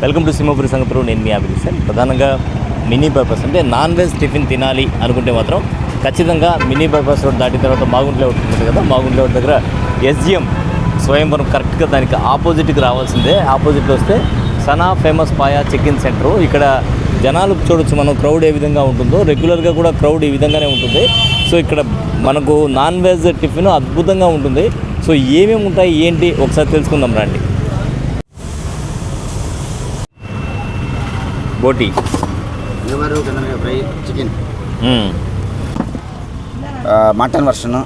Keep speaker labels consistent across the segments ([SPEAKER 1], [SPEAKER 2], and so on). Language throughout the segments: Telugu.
[SPEAKER 1] వెల్కమ్ టు సింహపురి సంగతులు. నేను మీ అభిజిత్. ప్రధానంగా మినీ బైపాస్ అంటే నాన్ వెజ్ టిఫిన్ తినాలి అనుకుంటే మాత్రం ఖచ్చితంగా మినీ బైపాస్ రోడ్ దాటిన తర్వాత మాగుంట ఉంటుంది కదా, మాగుంట దగ్గర ఎస్జిఎం స్వయంవరం కరెక్ట్గా దానికి ఆపోజిట్కి రావాల్సిందే. ఆపోజిట్లో వస్తే Sana famous paya chicken centre. ఇక్కడ జనాలు చూడొచ్చు మనం, క్రౌడ్ ఏ విధంగా ఉంటుందో. రెగ్యులర్గా కూడా క్రౌడ్ ఈ విధంగానే ఉంటుంది. సో ఇక్కడ మనకు నాన్ వెజ్ టిఫిన్ అద్భుతంగా ఉంటుంది. సో ఏమేమి ఉంటాయి ఏంటి ఒకసారి తెలుసుకుందాం రండి. బోటి,
[SPEAKER 2] fry chicken, mutton version,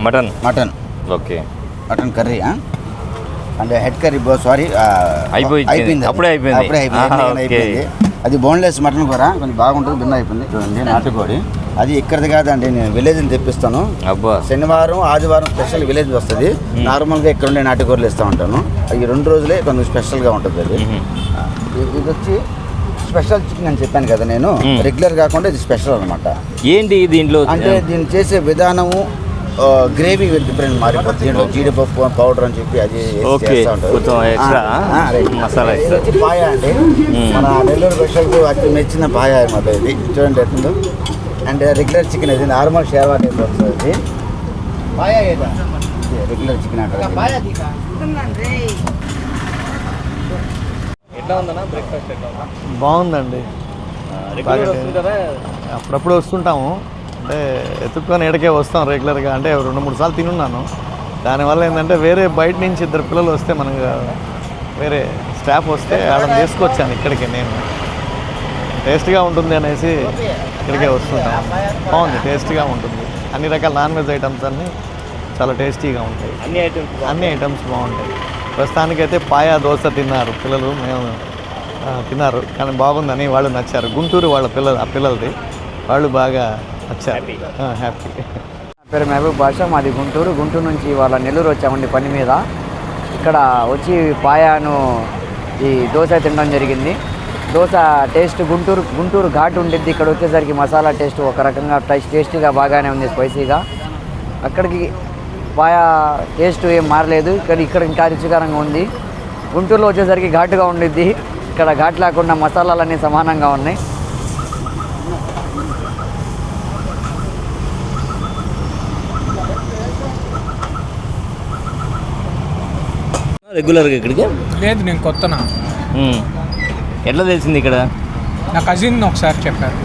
[SPEAKER 2] mutton
[SPEAKER 1] okay,
[SPEAKER 2] mutton curry and head curry. Sorry,
[SPEAKER 1] అయిపోయింది. అప్పుడే అయిపోయింది.
[SPEAKER 2] అది బోన్లెస్ మటన్ కూర కొంచెం బాగుంటుంది, భిన్న అయిపోయింది. చూడండి, నాటుకోడి. అది ఇక్కడిది కాదండి, నేను విలేజ్ చెప్పిస్తాను. శనివారం ఆదివారం స్పెషల్ విలేజ్ వస్తుంది. నార్మల్గా ఇక్కడ ఉండే నాటుకూరలు ఇస్తూ ఉంటాను. ఈ 2 రోజులే కొంచెం స్పెషల్గా ఉంటుంది. అది ఇది వచ్చి స్పెషల్ చికెన్ అని చెప్పాను కదా నేను. రెగ్యులర్ కాకుండా ఇది స్పెషల్ అనమాట.
[SPEAKER 1] ఏంటి దీంట్లో
[SPEAKER 2] అంటే దీన్ని చేసే విధానము గ్రేవీ డిఫరెంట్ మారిపోతుంది. జీడిపప్పు పౌడర్ అని చెప్పి అది
[SPEAKER 1] మసాలా.
[SPEAKER 2] ఇది వచ్చి పాయా అండి, మన నెల్లూరు స్పెషల్కు అతి మెచ్చిన పాయా అనమాట. ఇది చూడండి ఎట్లుందో. అండ్ రెగ్యులర్ చికెన్, ఇది నార్మల్ షేర్వా టైప్ వస్తుంది. ఇది పాయా రెగ్యులర్ చికెన్ అంటారు.
[SPEAKER 1] ఎట్లా ఉందన్నా బ్రేక్ఫాస్ట్? ఎట్లా ఉందా?
[SPEAKER 3] బాగుందండి. అప్పుడప్పుడు వస్తుంటాము, అంటే ఎత్తుక్కొని ఎడకే వస్తాం రెగ్యులర్గా. అంటే 2-3 సార్లు తినున్నాను. దానివల్ల ఏంటంటే వేరే బయట నుంచి 2 పిల్లలు వస్తే మనకు వేరే స్టాఫ్ వస్తే వాళ్ళని తీసుకొచ్చాను ఇక్కడికి. నేను టేస్ట్గా ఉంటుంది అనేసి ఇక్కడికే వస్తుంటాను. బాగుంది, టేస్ట్గా ఉంటుంది. అన్ని రకాల నాన్ వెజ్ ఐటమ్స్ అన్నీ చాలా టేస్టీగా ఉంటాయి. అన్ని ఐటమ్స్ బాగుంటాయి. ప్రస్తుతానికైతే పాయా దోశ తిన్నారు పిల్లలు, మేము తిన్నారు. కానీ బాగుందని వాళ్ళు నచ్చారు. గుంటూరు వాళ్ళ పిల్లలది, వాళ్ళు బాగా నచ్చారు, హ్యాపీ.
[SPEAKER 4] నా పేరు మహబూబ్ బాషా, మాది గుంటూరు నుంచి వాళ్ళ నెల్లూరు వచ్చామండి పని మీద. ఇక్కడ వచ్చి పాయాను ఈ దోశ తినడం జరిగింది. దోశ టేస్ట్ గుంటూరు ఘాటు ఉండిద్ది. ఇక్కడ వచ్చేసరికి మసాలా టేస్ట్ ఒక రకంగా టేస్టీగా బాగానే ఉంది, స్పైసీగా. అక్కడికి పాయా టేస్ట్ ఏం మారలేదు, ఇక్కడ ఇంకా రుచికరంగా ఉంది. గుంటూరులో వచ్చేసరికి ఘాటుగా ఉండిద్ది, ఇక్కడ ఘాటు లేకుండా మసాలాలన్నీ సమానంగా ఉన్నాయి.
[SPEAKER 1] రెగ్యులర్గా ఇక్కడికి
[SPEAKER 5] లేదు, నేను కొత్తనా.
[SPEAKER 1] ఎట్లా తెలిసింది ఇక్కడ?
[SPEAKER 5] నా కజిన్ ఒకసారి చెప్పారు.